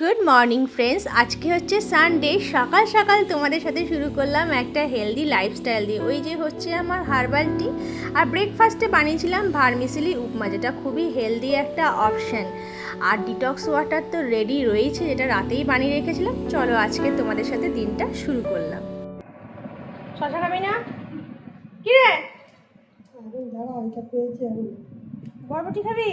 Good morning friends, আজকে হচ্ছে Sunday. সকাল সকাল তোমাদের সাথে শুরু করলাম একটা হেলদি লাইফস্টাইল দিয়ে। ওই যে হচ্ছে আমার হার্বাল টি, আর ব্রেকফাস্টে বানিয়েছিলাম ভার্মিসেলি উপমা, যেটা খুবই হেলদি একটা অপশান। আর ডিটক্স ওয়াটার তো রেডি রয়েছে, যেটা রাতেই বানিয়ে রেখেছিলাম। চলো আজকে তোমাদের সাথে দিনটা শুরু করলাম। শশা খাবি না? কি রে, বরবটি খাবি?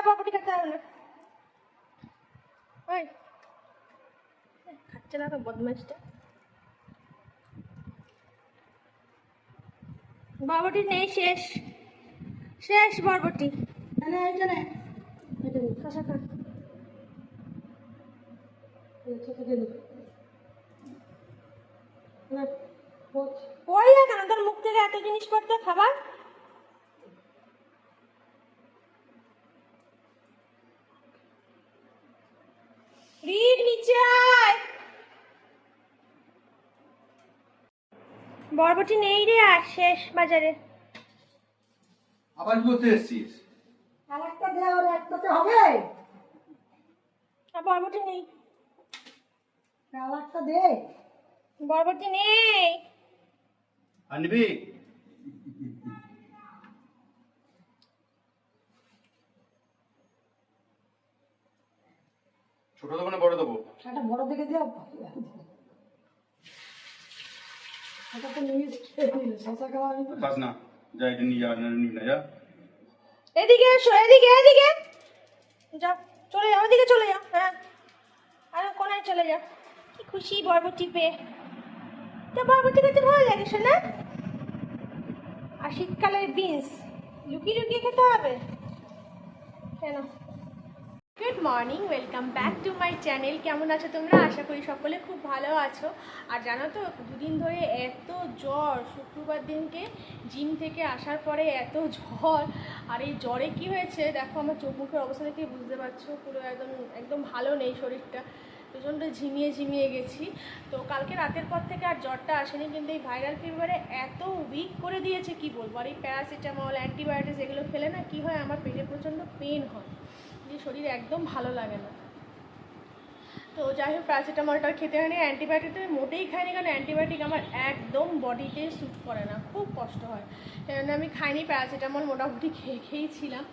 বরবটি খেতে হবে না। ওই খাচ্ছে না তো বদমাইশটা। বরবটি নেই, শেষ শেষ বরবটি। শশা খা। ওই না কেন, তোর মুখ থেকে এত জিনিসপত্র খাবার। রিক নিচে আয়। বরবটি নেই রে, আর শেষ বাজারে। আবার কি করতে এসেছিস? আরেকটা দে, ওর একটাতে হবে। বরবটি নেই, আরেকটা দে। বরবটি নেই। আনবি? ছোট দেবো না বড় দেবো? একটা বড় দেখে দে। এটা তো নিয়ে খেয়ে নিলে শশা খাওয়া নিবে। খাস না, যা এটা নিয়ে যা, নিবি না যা। এদিকে এসো, এদিকে এদিকে যাও, চলে যাও, ওদিকে চলে যাও। হ্যাঁ, আর কোনায় চলে যাও। কি খুশি বরবটি পেয়ে। তো বরবটি খেতে ভালো লাগে শোনা। আর শীতকালের বিনস লুকিয়ে লুকিয়ে খেতে হবে কেন? Good morning, welcome back to my channel. কেমন আছো তোমরা? আশা করি সকলে খুব ভালো আছো। আর জানো তো, দুদিন ধরে এত জ্বর। শুক্রবার দিনকে জিম থেকে আসার পরে এত জ্বর। আর এই জ্বরে কি হয়েছে দেখো, আমার চোখ মুখের অবস্থা দেখে বুঝতে পারছো, পুরো একদম একদম ভালো নেই শরীরটা। প্রচণ্ড ঝিমিয়ে ঝিমিয়ে গেছি। তো কালকে রাতের পর থেকে আর জ্বরটা আসেনি, কিন্তু এই ভাইরাল ফিভারে এত উইক করে দিয়েছে কি বলবো। আর এই প্যারাসিটামল, অ্যান্টিবায়োটিক্স এগুলো খেলে না কি হয়, আমার পেটে প্রচণ্ড পেন হয়, যে শরীর একদম ভালো লাগে না। তো যাই হোক, প্যারাসিটামলটা খেতে হয়নি, অ্যান্টিবায়োটিকটা মোটেই খাইনি, কারণ অ্যান্টিবায়োটিক আমার একদম বডিতে স্যুট করে না, খুব কষ্ট হয়। সেই জন্য আমি খাইনি, প্যারাসিটামল মোটামুটি খেয়েছিলাম।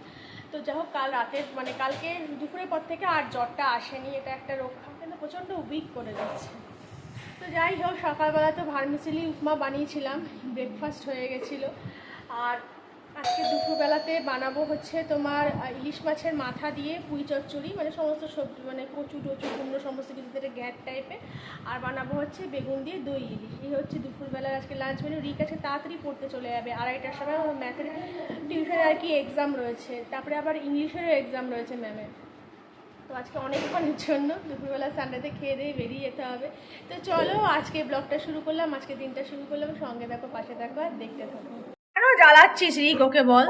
তো যাই হোক, কাল রাতের কালকে দুপুরের পর থেকে আর জ্বরটা আসেনি, এটা একটা রক্ষা, কিন্তু প্রচণ্ড উইক করে দিচ্ছে। তো যাই হোক, সকালবেলা তো ভার্মিসেলি উপমা বানিয়েছিলাম, ব্রেকফাস্ট হয়ে গেছিলো। আর আজকে দুপুরবেলাতে বানাবো হচ্ছে তোমার ইলিশ মাছের মাথা দিয়ে পুঁই চচ্চড়ি, মানে সমস্ত সবজি, মানে কচু টচু কুমড়ো সমস্ত কিছু যেটা গ্যাট টাইপের। আর বানাবো হচ্ছে বেগুন দিয়ে দই ইলিশ। এই হচ্ছে দুপুরবেলার আজকে লাঞ্চ মেনু। রিক আছে তাড়াতাড়ি পড়তে চলে যাবে, 2:30টার সময় আমার ম্যাথের টিউশনে আর কি এক্সাম রয়েছে, তারপরে আবার ইংলিশেরও এক্সাম রয়েছে ম্যামের। তো আজকে অনেকক্ষণের জন্য দুপুরবেলা সানডেতে খেয়ে দিয়ে বেরিয়ে যেতে হবে। তো চলো আজকে ব্লগটা শুরু করলাম, আজকে দিনটা শুরু করলাম। সঙ্গে দেখো, পাশে থাকো আর দেখতে থাকো। কেন জ্বালাচ্ছিস রিক, ওকে বল।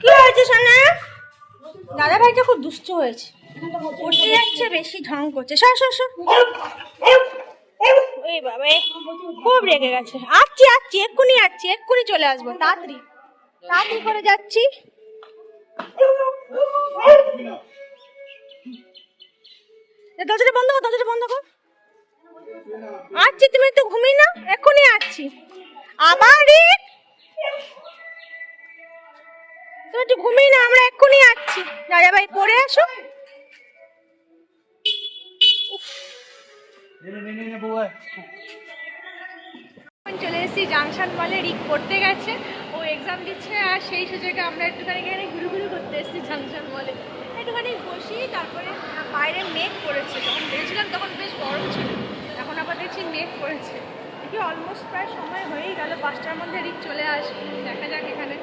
কি হয়েছে সোনা? দাদা ভাইটা খুব দুষ্ট হয়েছে, উঠতে যাচ্ছে, বেশি ঢং করছে। সর সর সর। এই বাবা, খুব রেগে গেছে। আসছি আসছি, এক্ষুনি আসছি, এক্ষুনি চলে আসবো, তাড়াতাড়ি তাড়াতাড়ি করে যাচ্ছি। দরজাটা বন্ধ কর, দরজাটা বন্ধ কর। আসছি, তুমি একটু ঘুমিয়ে না, এক্ষুনি আসছি। আবার রিক, তুমি একটু ঘুমিয়ে না, আমরা এক্ষুনি আসছি। দাদা ভাই পড়ে আসো। চলে এসেছি জাংশন মলে, রিক পড়তে গেছে, ও এক্সাম দিচ্ছে। আর সেই সুযোগে আমরা একটুখানি এখানে ঘুরু ঘুরু করতে এসেছি জাংশন মলে। একটুখানি বসি, তারপরে বাইরে মেঘ পড়েছে। যখন বেরিয়েছিলাম তখন বেশ গরম ছিল, এখন আবার দেখছি মেঘ পড়েছে। দেখি অলমোস্ট প্রায় সময় হয়েই গেল, 5টার মধ্যে রিক চলে আসবে, দেখা যাক এখানে।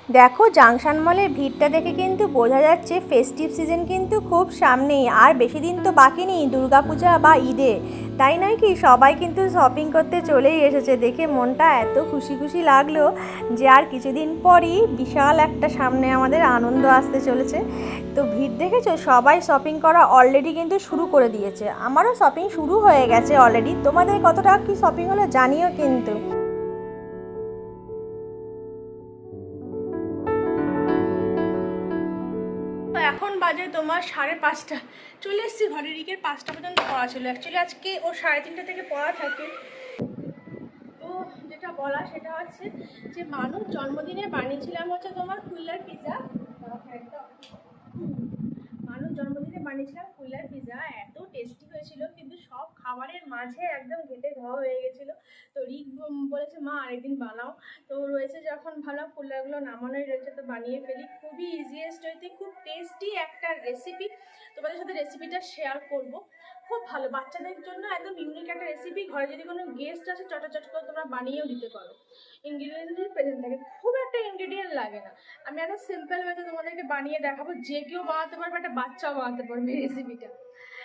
দেখো জাংশন মলের ভিড়টা দেখে কিন্তু বোঝা যাচ্ছে ফেস্টিভ সিজন কিন্তু খুব সামনেই, আর বেশি দিন তো বাকি নেই দুর্গাপূজা বা ঈদে। তাই নয় কি, সবাই কিন্তু শপিং করতে চলেই এসেছে। দেখে মনটা এত খুশি খুশি লাগলো যে আর কিছুদিন পরই বিশাল একটা সামনে আমাদের আনন্দ আসতে চলেছে। তো ভিড় দেখেছো, সবাই শপিং করা অলরেডি কিন্তু শুরু করে দিয়েছে। আমারও শপিং শুরু হয়ে গেছে অলরেডি। তোমাদের কতটা কি শপিং হলো জানিও কিন্তু। এখন বাজে তোমার 5:30। চলে এসেছি ঘরে। রিকের 5টা পর্যন্ত পড়া ছিল। অ্যাকচুয়ালি আজকে ওর 3:30 থেকে পড়া থাকে। তো যেটা বলা সেটা হচ্ছে যে মানুষ জন্মদিনে বানিয়েছিলাম হচ্ছে তোমার কুইলার পিৎজা। মানুষ জন্মদিনে বানিয়েছিলাম কুইলার পিৎজা, এত টেস্টি হয়েছিল, কিন্তু সব খাবারের মাঝে একদম ঘেটে ধোয়া হয়ে গেছিলো। তো রিক বলেছে মা আরেকদিন বানাও। তো রয়েছে যখন ভালো, কুলারগুলো নামানোই রয়েছে, তো বানিয়ে ফেলি। খুবই ইজিয়েস্ট হইতে খুব টেস্টি একটা রেসিপি, তোমাদের সাথে রেসিপিটা শেয়ার করব। খুব ভালো, বাচ্চাদের জন্য একদম ইউনিক একটা রেসিপি। ঘরে যদি কোনো গেস্ট আসে চটাচট করে তোমরা বানিয়েও দিতে পারো। ইনগ্রিডিয়েন্ট যদি প্রেজেন্ট থাকে, খুব একটা ইনগ্রিডিয়েন্ট লাগে না। আমি একদম সিম্পল ওয়েতে তোমাদেরকে বানিয়ে দেখাবো, যে কেউ বানাতে পারবে, একটা বাচ্চাও বানাতে পারবে রেসিপিটা।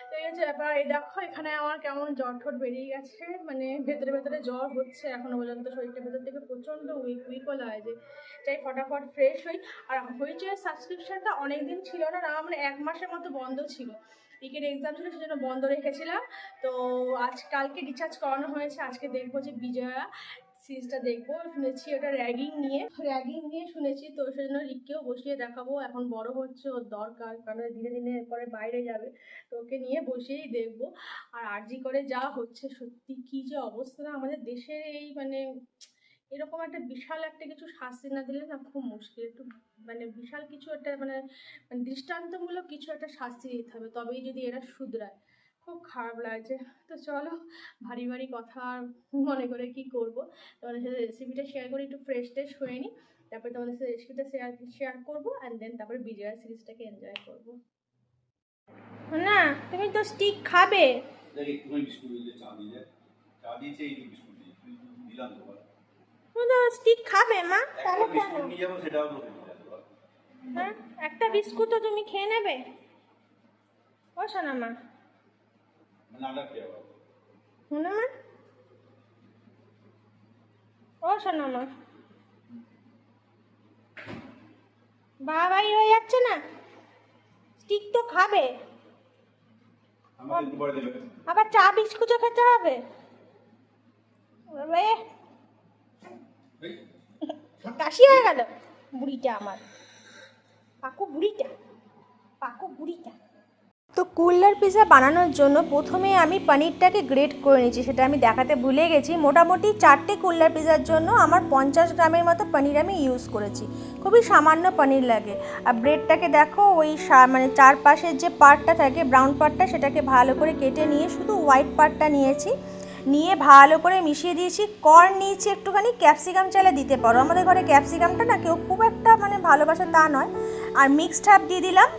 তো এই হচ্ছে ব্যাপার। এই দেখো এখানে আমার কেমন জ্বর ঠট বেরিয়ে গেছে, মানে ভেতরে ভেতরে জ্বর হচ্ছে এখনো পর্যন্ত। শরীরটা ভেতর থেকে প্রচণ্ড উইকও লাগে, চাই ফটাফট ফ্রেশ হই। আর হইচয়ের সাবস্ক্রিপশনটা অনেকদিন ছিল না, মানে 1 মাসের মতো বন্ধ ছিল। রিকের এক্সাম ছিল, সেজন্য বন্ধ রেখেছিলাম। তো কালকে রিচার্জ করানো হয়েছে। আজকে দেখবো যে বিজয়া সিরিজটা দেখবো। শুনেছি ওটা র্যাগিং নিয়ে শুনেছি, তো সেজন্য রিককেও বসিয়ে দেখাবো। এখন বড় হচ্ছে, ওর দরকার, কারণ ধীরে ধীরে পরে বাইরে যাবে, তো ওকে নিয়ে বসেই দেখবো। আর আরজি করে যা হচ্ছে, সত্যি কি যে অবস্থা না আমাদের দেশের, এই মানে এরকম একটা বিশাল একটা কিছু শাস্তি না দিলে না খুব মুশকিল। একটু মানে বিশাল কিছু একটা মানে দৃষ্টান্তমূলক কিছু একটা শাস্তি দিতে হবে, তবেই যদি এরা শুধরায়। খুব খারাপ লাগছে। তো চলো, ভারী ভারী কথা মনে করে কি করব, তোমাদের সাথে রেসিপিটা শেয়ার করি, একটু ফ্রেশ ট্রেশ হয়ে নিই, তারপরে তোমাদের সাথে রেসিপিটা শেয়ার করবো, অ্যান্ড দেন তারপরে বিজয়া সিরিজটাকে এনজয় করবো। না তুমি তো স্টিক খাবে। একটুখানি বিস্কুট দিলে, চা দিলে, চা দিয়েছে এই বিস্কুট দিয়ে দিলাম তো। তুমি তো স্টিক খাবে মা, তাহলে কেন? বিস্কুট নিয়ে যাবো, সেটাও তো হ্যাঁ, একটা বিস্কুটও তুমি খেয়ে নেবে? ও শোনা মা, নানা খেয়ে যাবো। শোনা মা, ও শোনা মা, বাবাই হয়ে যাচ্ছে না, স্টিক তো খাবে, আমাকে একটু পরে দেবে। আবার চা বিস্কুটও খেতে হবে? কাশি হয়ে গেল বুড়িটা আমার, পাকু বুড়িটা। তো কুল্লার পিৎজা বানানোর জন্য প্রথমে আমি পনিরটাকে গ্রেট করে নিচ্ছি, সেটা আমি দেখাতে ভুলে গেছি। মোটামুটি 4টে কুল্লার পিৎজার জন্য আমার 50 গ্রামের মতো পনির আমি ইউজ করেছি। খুবই সামান্য পনির লাগে। আর ব্রেডটাকে দেখো, ওই মানে চারপাশের যে পার্টটা থাকে ব্রাউন পার্টটা, সেটাকে ভালো করে কেটে নিয়ে শুধু হোয়াইট পার্টটা নিয়ে ভালো করে মিশিয়ে দিয়েছি। কর্ন নিয়েছি একটুখানি, ক্যাপসিকাম চাইলে দিতে পারো। আমাদের ঘরে ক্যাপসিকামটা না কেউ খুব একটা মানে ভালোবাসে তা নয়। আর মিক্সড হাফ দিয়ে দিলাম,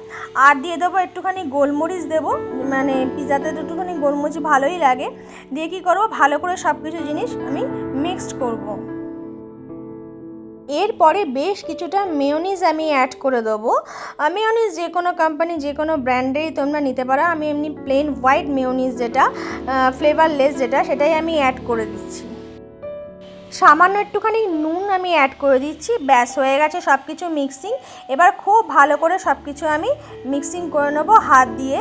আর দিয়ে দেবো একটুখানি গোলমরিচ দেবো, মানে পিৎজাতে তো একটুখানি গোলমরিচ ভালোই লাগে। দিয়ে কী করবো, ভালো করে সব কিছু জিনিস আমি মিক্সড করব। এরপরে বেশ কিছুটা মেয়োনিজ আমি অ্যাড করে দেবো। মেয়োনিজ যে কোনো কোম্পানি, যে কোনো ব্র্যান্ডেরই তোমরা নিতে পারো। আমি এমনি প্লেন হোয়াইট মেয়োনিজ যেটা ফ্লেভারলেস, সেটাই আমি অ্যাড করে দিচ্ছি। সামান্য একটুখানি নুন আমি অ্যাড করে দিচ্ছি। ব্যাস হয়ে গেছে সব কিছু মিক্সিং। এবার খুব ভালো করে সব কিছু আমি মিক্সিং করে নেবো হাত দিয়ে,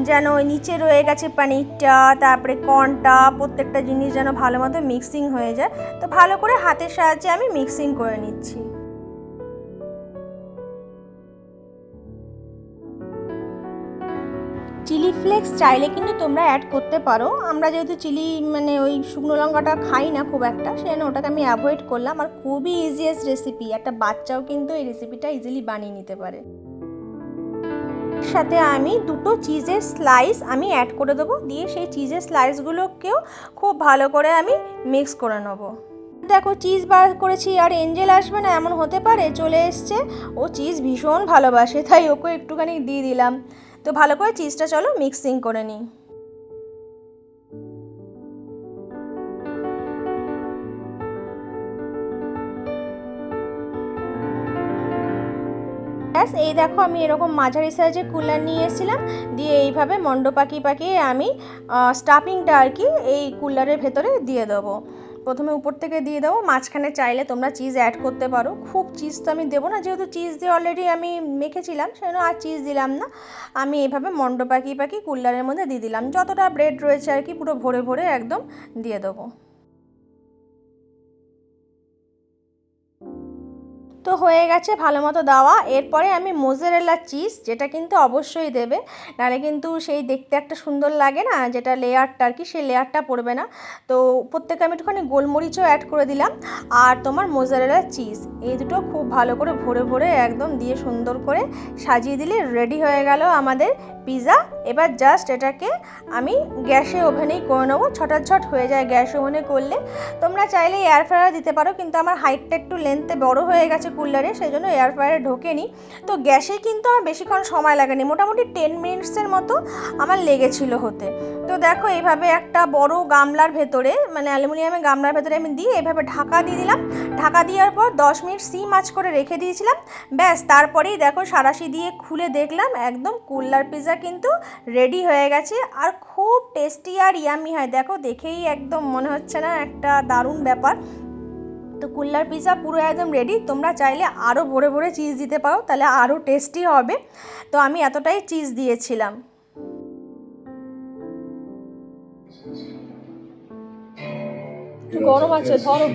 যেন ওই নিচে রয়ে গেছে পনিরটা, তারপরে কর্নটা, প্রত্যেকটা জিনিস যেন ভালো মতো মিক্সিং হয়ে যায়। তো ভালো করে হাতের সাহায্যে আমি মিক্সিং করে নিচ্ছি। চিলি ফ্লেক্স চাইলে কিন্তু তোমরা অ্যাড করতে পারো। আমরা যেহেতু চিলি মানে ওই শুকনো লঙ্কাটা খাই না খুব একটা, সেজন্য ওটাকে আমি অ্যাভয়েড করলাম। আর খুবই ইজিয়েস্ট রেসিপি, একটা বাচ্চাও কিন্তু এই রেসিপিটা ইজিলি বানিয়ে নিতে পারে। সাথে আমি 2টো চিজের স্লাইস আমি অ্যাড করে দেবো, দিয়ে সেই চিজের স্লাইসগুলোকেও খুব ভালো করে আমি মিক্স করে নেবো। দেখো চিজ বার করেছি, আর এঞ্জেল আসবে না এমন হতে পারে, চলে এসছে। ও চিজ ভীষণ ভালোবাসে, তাই ওকে একটুখানি দিয়ে দিলাম। তো ভালো করে চিজটা চলো মিক্সিং করে নিই। ব্যাস এই দেখো আমি এরকম মাঝারি সাইজের কুলার নিয়ে এসেছিলাম, দিয়ে এইভাবে মণ্ড পাকিয়ে আমি স্টাফিংটা আর কি এই কুলারের ভেতরে দিয়ে দেবো। প্রথমে উপর থেকে দিয়ে দেবো, মাঝখানে চাইলে তোমরা চিজ অ্যাড করতে পারো। খুব চিজ তো আমি দেবো না, যেহেতু চিজ দিয়ে অলরেডি আমি মেখেছিলাম সেজন্য আর চিজ দিলাম না। আমি এইভাবে মণ্ড পাকিয়ে কুলারের মধ্যে দিয়ে দিলাম, যতটা ব্রেড রয়েছে আর কি পুরো ভরে ভরে একদম দিয়ে দেবো। তো হয়ে গেছে ভালো মতো দেওয়া। এরপরে আমি মোজারেলা চিজ, যেটা কিন্তু অবশ্যই দেবে, নাহলে কিন্তু সেই দেখতে একটা সুন্দর লাগে না, যেটা লেয়ারটা আর কি, সেই লেয়ারটা পড়বে না। তো উপর থেকে আমি একটুখানি গোলমরিচও অ্যাড করে দিলাম, আর তোমার মোজারেলা চিজ, এই দুটো খুব ভালো করে ভরে ভরে একদম দিয়ে সুন্দর করে সাজিয়ে দিলে রেডি হয়ে গেল আমাদের পিৎজা। এবার জাস্ট এটাকে আমি গ্যাসে ওভেনেই করে নেবো, ছটাছট হয়ে যায় গ্যাস ওভেনে করলে। তোমরা চাইলে এয়ার ফ্রায়ার দিতে পারো, কিন্তু আমার হাইটটা একটু লেন্থে বড় হয়ে গেছে কুলারে, সেই জন্য এয়ার ফ্রায়ারে ঢোকেনি। তো গ্যাসে কিন্তু আমার বেশিক্ষণ সময় লাগেনি, মোটামুটি 10 মিনিটসের মতো আমার লেগেছিল হতে। তো দেখো এইভাবে একটা বড় গামলার ভেতরে, মানে অ্যালুমিনিয়ামের গামলার ভেতরে আমি দিয়ে এভাবে ঢাকা দিয়ে দিলাম। ঢাকা দেওয়ার পর 10 মিনিট সিম আঁচ করে রেখে দিয়েছিলাম। ব্যাস তারপরেই দেখো সাঁড়াশি দিয়ে খুলে দেখলাম একদম কুলার পিৎজা কিন্তু রেডি হয়ে গেছে, আর খুব টেস্টি আর ইয়ামি হয়। দেখো দেখেই একদম মনে হচ্ছে না একটা দারুণ ব্যাপার। তো কুলার পিৎজা পুরো একদম রেডি। তোমরা চাইলে আরও ভরে ভরে চিজ দিতে পারো, তাহলে আরও টেস্টি হবে। তো আমি এতটাই চিজ দিয়েছিলাম। গরম আছে, ধরো।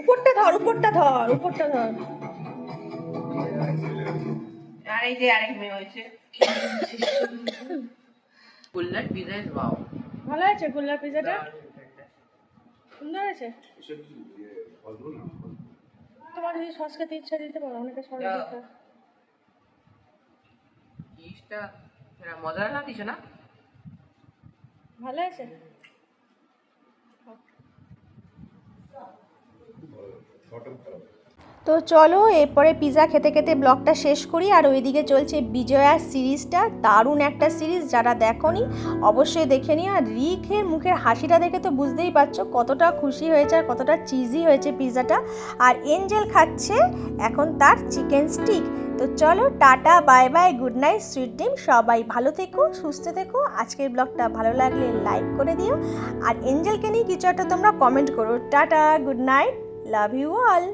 উপরটা ধর, উপরটা ধর, উপরটা ধর। আর এই যে আরেক মেয়ে হয়েছে কুল্লার পিৎজা ইজ ওয়াও। ভালো আছে কুলার পিৎজাটা, সুন্দর আছে। তোমার যদি সস খেতে ইচ্ছা দিতে পারো, অনেকে সস দিতে। ইস্টটা এরা মজার না দিছে না? ভালো আছে। তো চলো এরপরে পিৎজা খেতে খেতে ব্লগটা শেষ করি। আর ওইদিকে চলছে বিজয়া সিরিজটা, দারুণ একটা সিরিজ, যারা দেখোনি অবশ্যই দেখে নিও। আর রিকের মুখের হাসিটা দেখে তো বুঝতেই পারছো কতটা খুশি হয়েছে আর কতটা চিজি হয়েছে পিৎজাটা। আর এঞ্জেল খাচ্ছে এখন তার চিকেন স্টিক। তো চলো tata, bye bye, good night, sweet dream. সবাই ভালো থেকো, সুস্থ থেকো। আজকের ব্লগটা ভালো লাগলে লাইক করে দিও, আর এঞ্জেলকে নিয়ে কিছু একটা তোমরা কমেন্ট করো। Tata, good night, love you all.